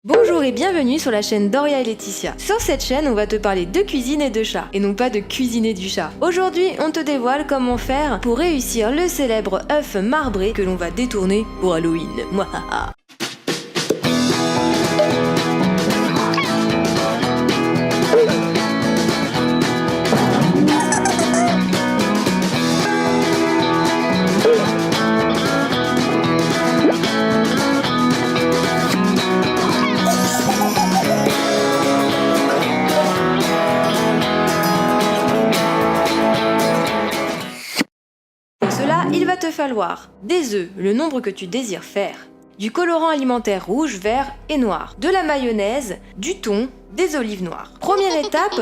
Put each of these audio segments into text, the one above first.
Bonjour et bienvenue sur la chaîne Doria et Laetitia. Sur cette chaîne, on va te parler de cuisine et de chat, et non pas de cuisiner du chat. Aujourd'hui, on te dévoile comment faire pour réussir le célèbre œuf marbré que l'on va détourner pour Halloween. Mouahaha. Il va te falloir des œufs, le nombre que tu désires faire, du colorant alimentaire rouge, vert et noir, de la mayonnaise, du thon, des olives noires. Première étape,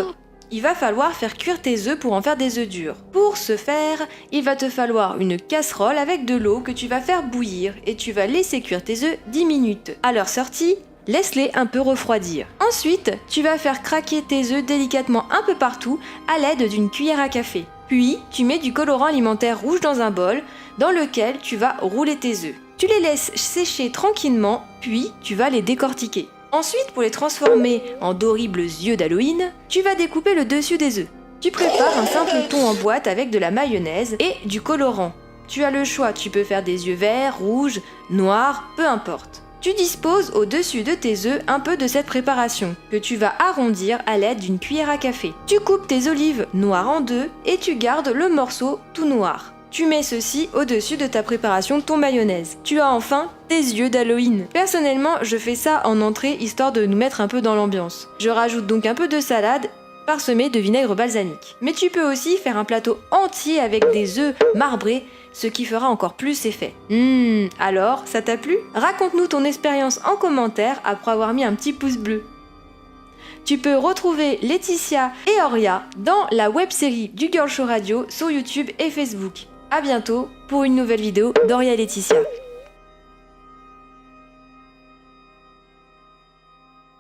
il va falloir faire cuire tes œufs pour en faire des œufs durs. Pour ce faire, il va te falloir une casserole avec de l'eau que tu vas faire bouillir et tu vas laisser cuire tes œufs 10 minutes. À leur sortie, laisse-les un peu refroidir. Ensuite, tu vas faire craquer tes œufs délicatement un peu partout à l'aide d'une cuillère à café. Puis, tu mets du colorant alimentaire rouge dans un bol dans lequel tu vas rouler tes œufs. Tu les laisses sécher tranquillement, puis tu vas les décortiquer. Ensuite, pour les transformer en d'horribles yeux d'Halloween, tu vas découper le dessus des œufs. Tu prépares un simple thon en boîte avec de la mayonnaise et du colorant. Tu as le choix, tu peux faire des yeux verts, rouges, noirs, peu importe. Tu disposes au-dessus de tes œufs un peu de cette préparation, que tu vas arrondir à l'aide d'une cuillère à café. Tu coupes tes olives noires en deux et tu gardes le morceau tout noir. Tu mets ceci au-dessus de ta préparation thon mayonnaise. Tu as enfin tes yeux d'Halloween. Personnellement, je fais ça en entrée histoire de nous mettre un peu dans l'ambiance. Je rajoute donc un peu de salade parsemé de vinaigre balsamique. Mais tu peux aussi faire un plateau entier avec des œufs marbrés, ce qui fera encore plus effet. Alors, ça t'a plu? Raconte-nous ton expérience en commentaire après avoir mis un petit pouce bleu. Tu peux retrouver Laetitia et Oria dans la web-série du Girl Show Radio sur YouTube et Facebook. À bientôt pour une nouvelle vidéo d'Oria et Laetitia.